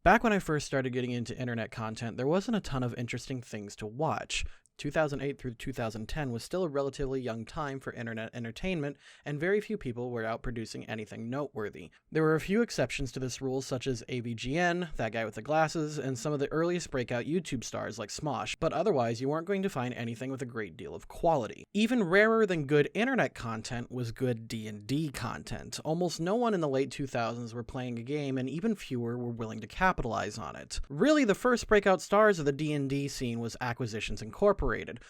Back when I first started getting into internet content, there wasn't a ton of interesting things to watch. 2008 through 2010 was still a relatively young time for internet entertainment, and very few people were out producing anything noteworthy. There were a few exceptions to this rule, such as AVGN, that guy with the glasses, and some of the earliest breakout YouTube stars like Smosh, but otherwise you weren't going to find anything with a great deal of quality. Even rarer than good internet content was good D&D content. Almost no one in the late 2000s were playing a game, and even fewer were willing to capitalize on it. Really, the first breakout stars of the D&D scene was Acquisitions Incorporated,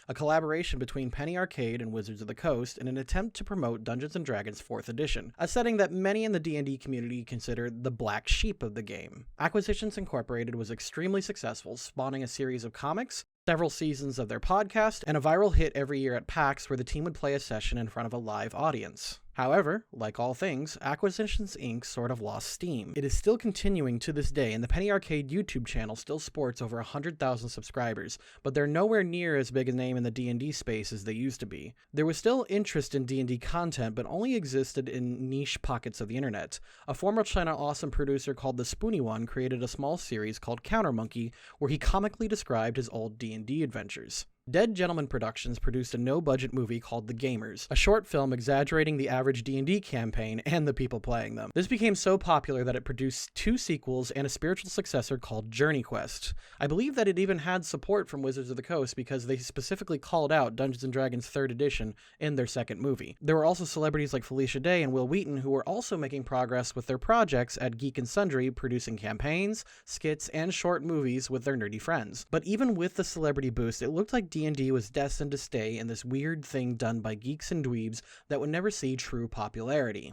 a collaboration between Penny Arcade and Wizards of the Coast in an attempt to promote Dungeons & Dragons 4th edition, a setting that many in the D&D community consider the black sheep of the game. Acquisitions Incorporated was extremely successful, spawning a series of comics, several seasons of their podcast, and a viral hit every year at PAX where the team would play a session in front of a live audience. However, like all things, Acquisitions Inc. sort of lost steam. It is still continuing to this day, and the Penny Arcade YouTube channel still sports over 100,000 subscribers, but they're nowhere near as big a name in the D&D space as they used to be. There was still interest in D&D content, but only existed in niche pockets of the internet. A former China Awesome producer called The Spoony One created a small series called Counter Monkey, where he comically described his old D&D adventures. Dead Gentleman Productions produced a no-budget movie called The Gamers, a short film exaggerating the average D&D campaign and the people playing them. This became so popular that it produced 2 sequels and a spiritual successor called Journey Quest. I believe that it even had support from Wizards of the Coast because they specifically called out Dungeons & Dragons 3rd edition in their second movie. There were also celebrities like Felicia Day and Will Wheaton who were also making progress with their projects at Geek and Sundry, producing campaigns, skits, and short movies with their nerdy friends. But even with the celebrity boost, it looked like D&D was destined to stay in this weird thing done by geeks and dweebs that would never see true popularity.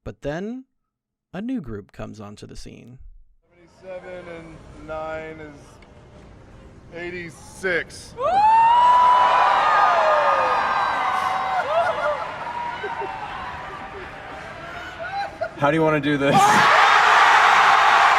But then, a new group comes onto the scene. 77 and 9 is 86. How do you want to do this?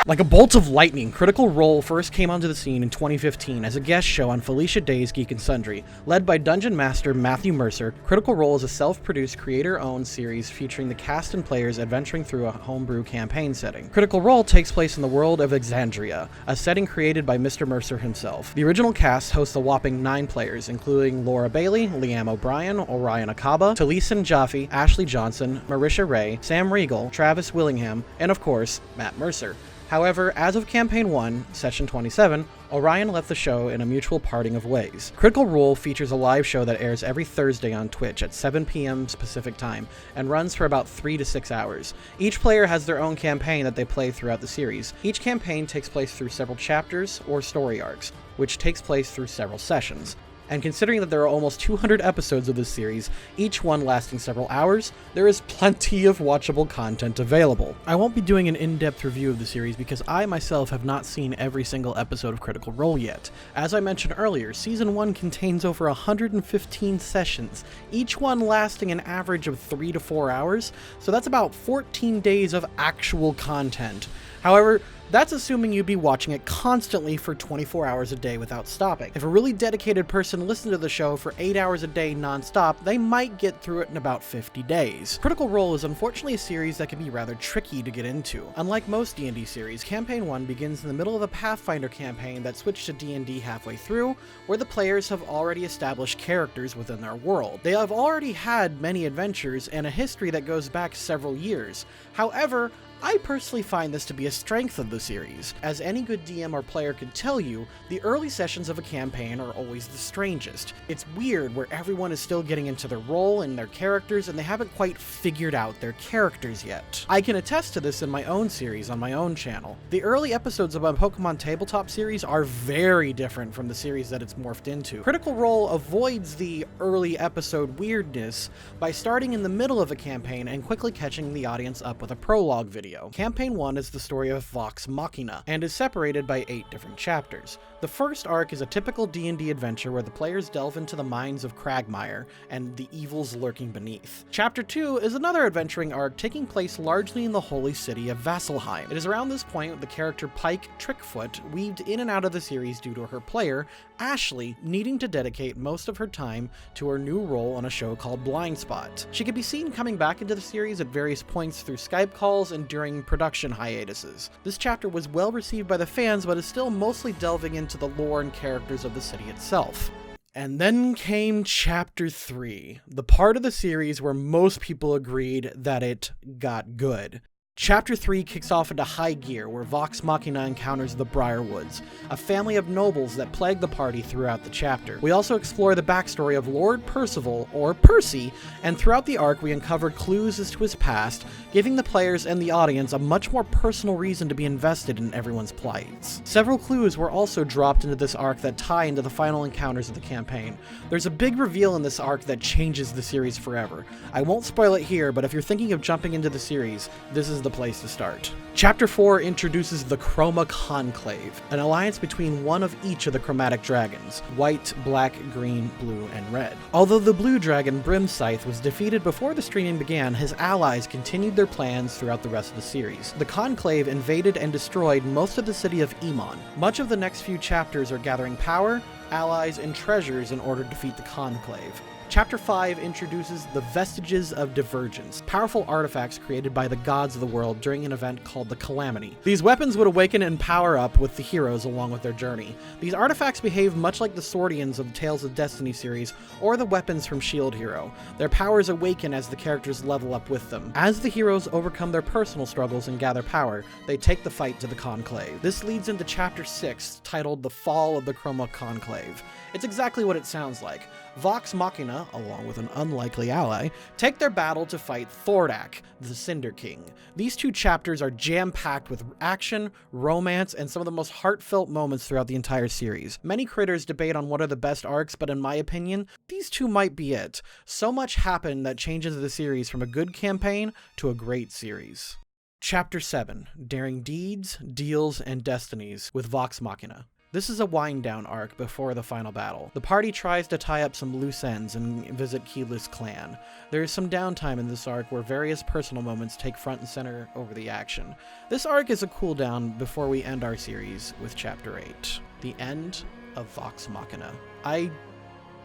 Like a bolt of lightning, Critical Role first came onto the scene in 2015 as a guest show on Felicia Day's Geek and Sundry. Led by Dungeon Master Matthew Mercer, Critical Role is a self-produced, creator-owned series featuring the cast and players adventuring through a homebrew campaign setting. Critical Role takes place in the world of Alexandria, a setting created by Mr. Mercer himself. The original cast hosts a whopping 9 players, including Laura Bailey, Liam O'Brien, Orion Akaba, Taliesin Jaffe, Ashley Johnson, Marisha Ray, Sam Riegel, Travis Willingham, and of course, Matt Mercer. However, as of Campaign 1, Session 27, Orion left the show in a mutual parting of ways. Critical Role features a live show that airs every Thursday on Twitch at 7 p.m. Pacific Time and runs for about 3 to 6 hours. Each player has their own campaign that they play throughout the series. Each campaign takes place through several chapters or story arcs, which takes place through several sessions. And considering that there are almost 200 episodes of this series, each one lasting several hours, there is plenty of watchable content available. I won't be doing an in-depth review of the series because I myself have not seen every single episode of Critical Role yet. As I mentioned earlier, Season 1 contains over 115 sessions, each one lasting an average of 3 to 4 hours, so that's about 14 days of actual content. However, that's assuming you'd be watching it constantly for 24 hours a day without stopping. If a really dedicated person listened to the show for 8 hours a day non-stop, they might get through it in about 50 days. Critical Role is unfortunately a series that can be rather tricky to get into. Unlike most D&D series, Campaign 1 begins in the middle of a Pathfinder campaign that switched to D&D halfway through, where the players have already established characters within their world. They have already had many adventures and a history that goes back several years. However, I personally find this to be a strength of the series. As any good DM or player could tell you, the early sessions of a campaign are always the strangest. It's weird where everyone is still getting into their role and their characters and they haven't quite figured out their characters yet. I can attest to this in my own series on my own channel. The early episodes of my Pokemon Tabletop series are very different from the series that it's morphed into. Critical Role avoids the early episode weirdness by starting in the middle of a campaign and quickly catching the audience up with a prologue video. Campaign 1 is the story of Vox Machina, and is separated by 8 different chapters. The first arc is a typical D&D adventure where the players delve into the minds of Cragmire and the evils lurking beneath. Chapter 2 is another adventuring arc taking place largely in the holy city of Vasselheim. It is around this point the character Pike Trickfoot weaved in and out of the series due to her player, Ashley, needing to dedicate most of her time to her new role on a show called Blind Spot. She can be seen coming back into the series at various points through Skype calls and during during production hiatuses. This chapter was well received by the fans, but is still mostly delving into the lore and characters of the city itself. And then came Chapter 3, the part of the series where most people agreed that it got good. Chapter 3 kicks off into high gear, where Vox Machina encounters the Briarwoods, a family of nobles that plague the party throughout the chapter. We also explore the backstory of Lord Percival, or Percy, and throughout the arc we uncover clues as to his past, giving the players and the audience a much more personal reason to be invested in everyone's plights. Several clues were also dropped into this arc that tie into the final encounters of the campaign. There's a big reveal in this arc that changes the series forever. I won't spoil it here, but if you're thinking of jumping into the series, this is the place to start. Chapter 4 introduces the Chroma Conclave, an alliance between one of each of the chromatic dragons: white, black, green, blue, and red. Although the blue dragon, Brimscythe, was defeated before the streaming began, his allies continued their plans throughout the rest of the series. The Conclave invaded and destroyed most of the city of Emon. Much of the next few chapters are gathering power, allies, and treasures in order to defeat the Conclave. Chapter 5 introduces the Vestiges of Divergence, powerful artifacts created by the gods of the world during an event called the Calamity. These weapons would awaken and power up with the heroes along with their journey. These artifacts behave much like the Swordians of the Tales of Destiny series, or the weapons from Shield Hero. Their powers awaken as the characters level up with them. As the heroes overcome their personal struggles and gather power, they take the fight to the Conclave. This leads into Chapter 6, titled The Fall of the Chroma Conclave. It's exactly what it sounds like. Vox Machina, along with an unlikely ally, take their battle to fight Thordak, the Cinder King. These two chapters are jam-packed with action, romance, and some of the most heartfelt moments throughout the entire series. Many critters debate on what are the best arcs, but in my opinion, these two might be it. So much happened that changes the series from a good campaign to a great series. Chapter 7, Daring Deeds, Deals, and Destinies with Vox Machina. This is a wind-down arc before the final battle. The party tries to tie up some loose ends and visit Keyless Clan. There is some downtime in this arc where various personal moments take front and center over the action. This arc is a cooldown before we end our series with Chapter 8, the End of Vox Machina. I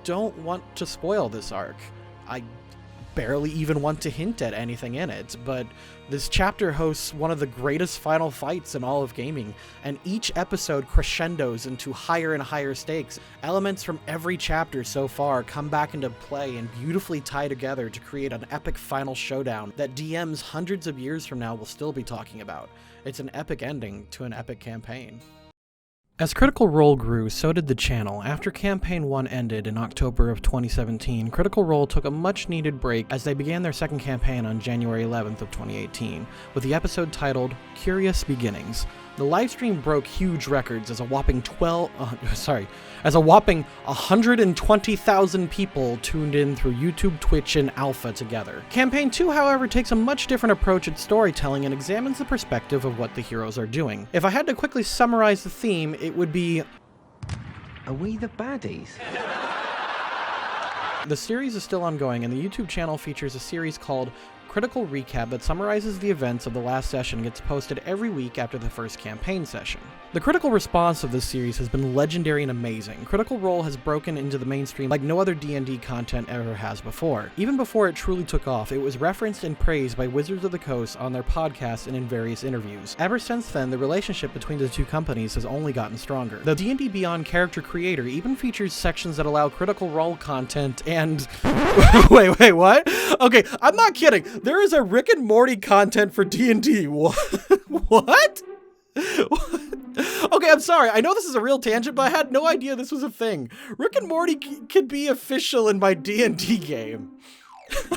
don't want to spoil this arc. I barely even want to hint at anything in it, but this chapter hosts one of the greatest final fights in all of gaming, and each episode crescendos into higher and higher stakes. Elements from every chapter so far come back into play and beautifully tie together to create an epic final showdown that DMs hundreds of years from now will still be talking about. It's an epic ending to an epic campaign. As Critical Role grew, so did the channel. After Campaign 1 ended in October of 2017, Critical Role took a much-needed break as they began their second campaign on January 11th of 2018, with the episode titled Curious Beginnings. The livestream broke huge records as a whopping 120,000 people tuned in through YouTube, Twitch, and Alpha together. Campaign 2, however, takes a much different approach at storytelling and examines the perspective of what the heroes are doing. If I had to quickly summarize the theme, it would be, are we the baddies? The series is still ongoing, and the YouTube channel features a series called Critical Recap that summarizes the events of the last session and gets posted every week after the first campaign session. The critical response of this series has been legendary and amazing. Critical Role has broken into the mainstream like no other D&D content ever has before. Even before it truly took off, it was referenced and praised by Wizards of the Coast on their podcast and in various interviews. Ever since then, the relationship between the two companies has only gotten stronger. The D&D Beyond character creator even features sections that allow Critical Role content and... wait, what? Okay, I'm not kidding. There is a Rick and Morty content for D&D. What? What? Okay, I'm sorry. I know this is a real tangent, but I had no idea this was a thing. Rick and Morty could be official in my D&D game.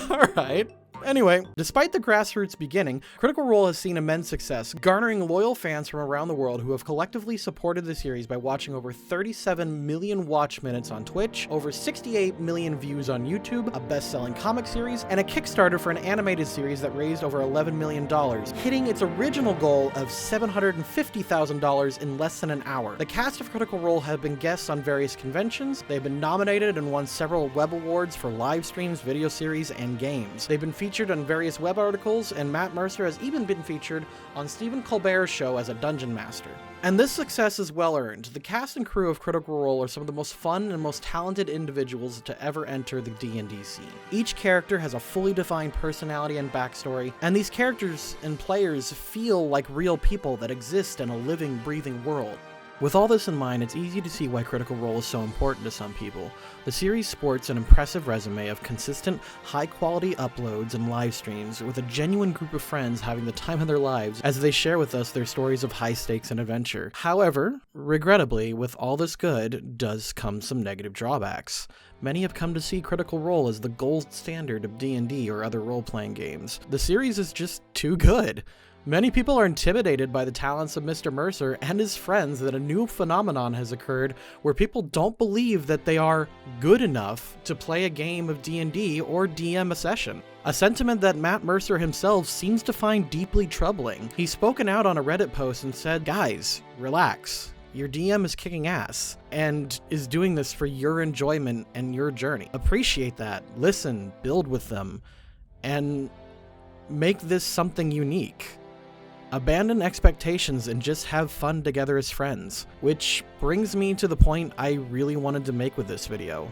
All right. Anyway, despite the grassroots beginning, Critical Role has seen immense success, garnering loyal fans from around the world who have collectively supported the series by watching over 37 million watch minutes on Twitch, over 68 million views on YouTube, a best-selling comic series, and a Kickstarter for an animated series that raised over $11 million, hitting its original goal of $750,000 in less than an hour. The cast of Critical Role have been guests on various conventions. They've been nominated and won several web awards for live streams, video series, and games. They've been featured featured on various web articles, and Matt Mercer has even been featured on Stephen Colbert's show as a dungeon master. And this success is well earned. The cast and crew of Critical Role are some of the most fun and most talented individuals to ever enter the D&D scene. Each character has a fully defined personality and backstory, and these characters and players feel like real people that exist in a living, breathing world. With all this in mind, it's easy to see why Critical Role is so important to some people. The series sports an impressive resume of consistent, high-quality uploads and live streams, with a genuine group of friends having the time of their lives as they share with us their stories of high stakes and adventure. However, regrettably, with all this good does come some negative drawbacks. Many have come to see Critical Role as the gold standard of D&D or other role-playing games. The series is just too good. Many people are intimidated by the talents of Mr. Mercer and his friends that a new phenomenon has occurred where people don't believe that they are good enough to play a game of D&D or DM a session. A sentiment that Matt Mercer himself seems to find deeply troubling. He's spoken out on a Reddit post and said, "Guys, relax. Your DM is kicking ass and is doing this for your enjoyment and your journey. Appreciate that. Listen, build with them, and make this something unique. Abandon expectations and just have fun together as friends." Which brings me to the point I really wanted to make with this video.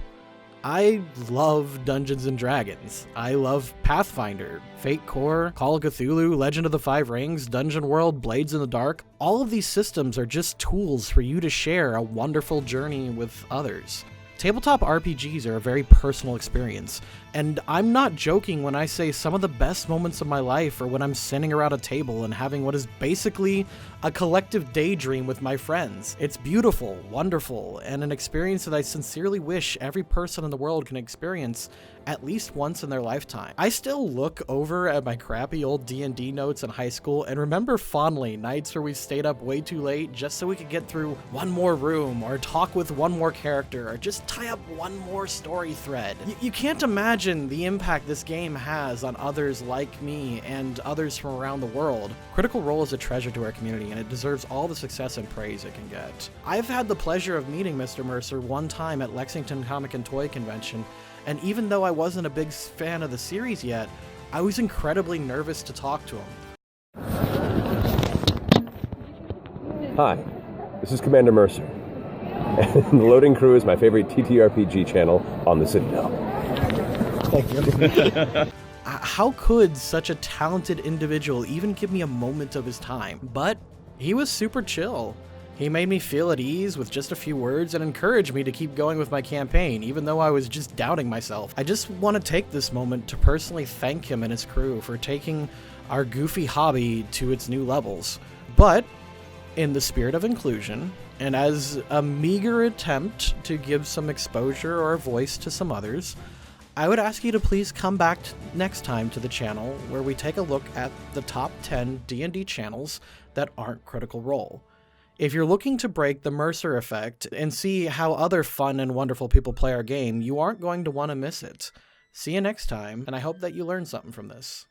I love Dungeons & Dragons. I love Pathfinder, Fate Core, Call of Cthulhu, Legend of the Five Rings, Dungeon World, Blades in the Dark. All of these systems are just tools for you to share a wonderful journey with others. Tabletop RPGs are a very personal experience, and I'm not joking when I say some of the best moments of my life are when I'm sitting around a table and having what is basically a collective daydream with my friends. It's beautiful, wonderful, and an experience that I sincerely wish every person in the world can experience at least once in their lifetime. I still look over at my crappy old D&D notes in high school and remember fondly nights where we stayed up way too late just so we could get through one more room, or talk with one more character, or just tie up one more story thread. You can't imagine the impact this game has on others like me and others from around the world. Critical Role is a treasure to our community, and it deserves all the success and praise it can get. I've had the pleasure of meeting Mr. Mercer one time at Lexington Comic and Toy Convention, and even though I wasn't a big fan of the series yet, I was incredibly nervous to talk to him. Hi, this is Commander Mercer, and the Loading Crew is my favorite TTRPG channel on the Citadel. Thank you. How could such a talented individual even give me a moment of his time? But he was super chill. He made me feel at ease with just a few words and encouraged me to keep going with my campaign, even though I was just doubting myself. I just want to take this moment to personally thank him and his crew for taking our goofy hobby to its new levels. But in the spirit of inclusion, and as a meager attempt to give some exposure or voice to some others, I would ask you to please come back next time to the channel where we take a look at the top 10 D&D channels that aren't Critical Role. If you're looking to break the Mercer effect and see how other fun and wonderful people play our game, you aren't going to want to miss it. See you next time, and I hope that you learned something from this.